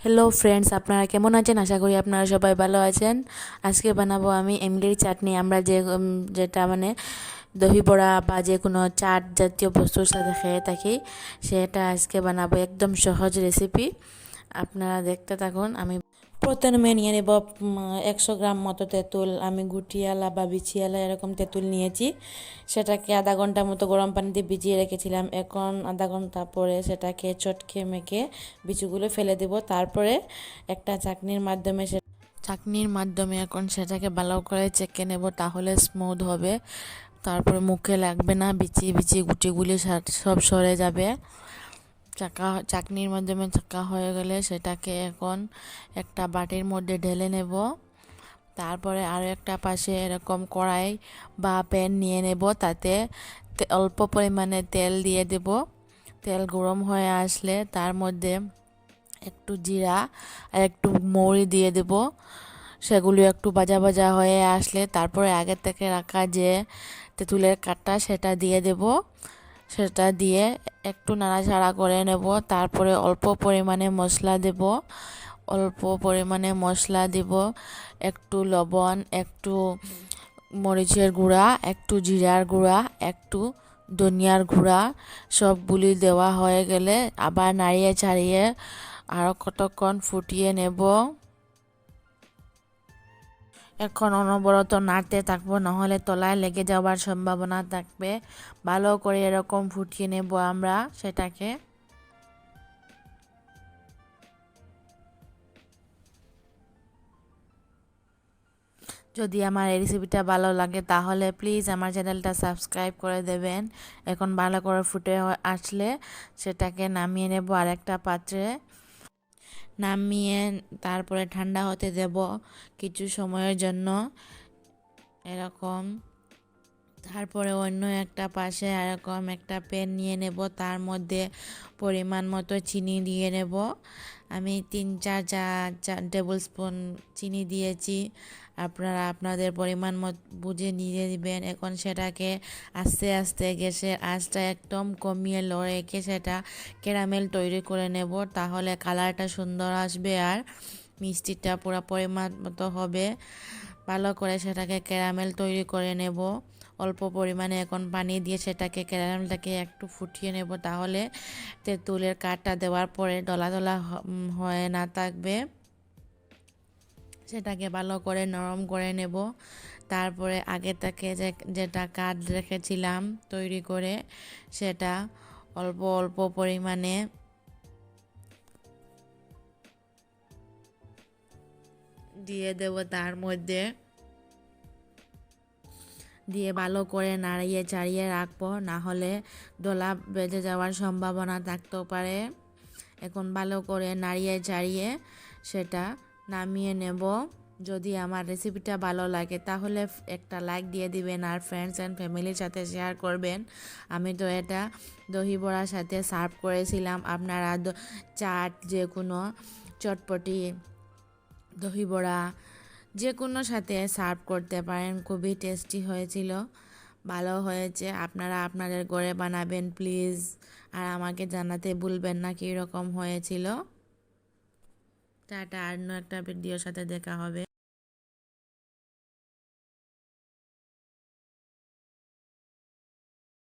Hello friends, আপনারা কেমন আছেন? আশা করি আপনারা সবাই ভালো আছেন। আজকে বানাবো আমি ইমলির চাটনি। আমরা যেটা মানে দহি বড়া বা যে কোনো চাট জাতীয় বস্তুর সাথে খেয়ে থাকি, সেটা আজকে বানাবো। একদম সহজ রেসিপি, আপনারা দেখতে থাকুন। আমি প্রথমে নিয়ে নেব 100 গ্রাম মতো তেঁতুল। আমি গুটিয়ালা বা বিছিয়ালা এরকম তেঁতুল নিয়েছি। সেটাকে আধা ঘন্টা মতো গরম পানিতে ভিজিয়ে রেখেছিলাম। এখন আধা ঘন্টা পরে সেটাকে চটকে মেখে বিচিগুলো ফেলে দেব। তারপরে একটা চাকনির মাধ্যমে এখন সেটাকে ভালো করে চেকে নেব, তাহলে স্মুথ হবে। তারপরে মুখে লাগবে না, বিচি বিচি গুটিগুলি সব সরে যাবে। চাকনির মাধ্যমে চাকা হয়ে গেলে সেটাকে এখন একটা বাটির মধ্যে ঢেলে নেব। তারপরে আরও একটা পাশে এরকম কড়াই বা প্যান নিয়ে নেব, তাতে অল্প পরিমাণে তেল দিয়ে দেব। তেল গরম হয়ে আসলে তার মধ্যে একটু জিরা আর একটু মৌরি দিয়ে দেব। সেগুলো একটু ভাজা ভাজা হয়ে আসলে তারপরে আগে থেকে রাখা যে তেঁতুলের কাঠটা সেটা দিয়ে দেব। সেটা দিয়ে একটু নাড়াচাড়া করে নেব। তারপরে অল্প পরিমাণে মশলা দেব, একটু লবণ, একটু মরিচের গুঁড়া, একটু জিরার গুঁড়া, একটু ধনিয়ার গুঁড়া। সবগুলি দেওয়া হয়ে গেলে আবার নাড়িয়ে ছাড়িয়ে আরও কতক্ষণ ফুটিয়ে নেব। এখন অনবরত নাড়তে থাকবো, নাহলে তলায় লেগে যাওয়ার সম্ভাবনা থাকবে। ভালো করে এরকম ফুটিয়ে নেব আমরা সেটাকে। যদি আমার এই রেসিপিটা ভালো লাগে তাহলে প্লিজ আমার চ্যানেলটা সাবস্ক্রাইব করে দেবেন। এখন ভালো করে ফুটে আসলে সেটাকে নামিয়ে নেব আরেকটা পাত্রে। নামিয়ে তারপরে ঠান্ডা হতে দেব কিছু সময়ের জন্য এরকম। তারপরে অন্য একটা পাশে এরকম একটা প্যান নিয়ে নেব, তার মধ্যে পরিমাণ মতো চিনি দিয়ে নেব। আমি 3-4 টেবিল স্পুন চিনি দিয়েছি। আপনারা আপনাদের পরিমাণ মতো বুঝে নিয়ে দিবেন। এখন সেটাকে আস্তে আস্তে গ্যাসের আঁচটা একদম কমিয়ে লো রেখে সেটা ক্যারামেল তৈরি করে নেব, তাহলে কালারটা সুন্দর আসবে আর মিষ্টিটা পুরো পরিমাণ মতো হবে। ভালো করে সেটাকে ক্যারামেল তৈরি করে নেব। অল্প পরিমাণে এখন পানি দিয়ে সেটাকে ক্যারামেলটাকে একটু ফুটিয়ে নেব, তাহলে তেঁতুলের কাঠটা দেওয়ার পরে দলা দলা হয়ে না থাকবে। সেটাকে ভালো করে নরম করে নেব। তারপরে আগে থেকে যেটা কাঠ রেখেছিলাম তৈরি করে, সেটা অল্প অল্প পরিমাণে দিয়ে দেব। তার মধ্যে দিয়ে ভালো করে নাড়িয়ে চাড়িয়ে রাখবো, না হলে দলা বেজে যাওয়ার সম্ভাবনা থাকতেও পারে। এখন ভালো করে নাড়িয়ে চাড়িয়ে সেটা নামিয়ে নেব। যদি আমার রেসিপিটা ভালো লাগে তাহলে একটা লাইক দিয়ে দিবেন আর ফ্রেন্ডস অ্যান্ড ফ্যামিলির সাথে শেয়ার করবেন। আমি তো এটা দহি বড়ার সাথে সার্ভ করেছিলাম। আপনারা চাট, যে কোনো চটপটি, দহি বড়া যে কোনো সাথে সার্ভ করতে পারেন। খুবই টেস্টি হয়েছিল, ভালো হয়েছে। আপনারা আপনাদের ঘরে বানাবেন প্লিজ, আর আমাকে জানাতে ভুলবেন না কীরকম হয়েছিল। টাটা, অন্য একটা ভিডিওর সাথে দেখা হবে।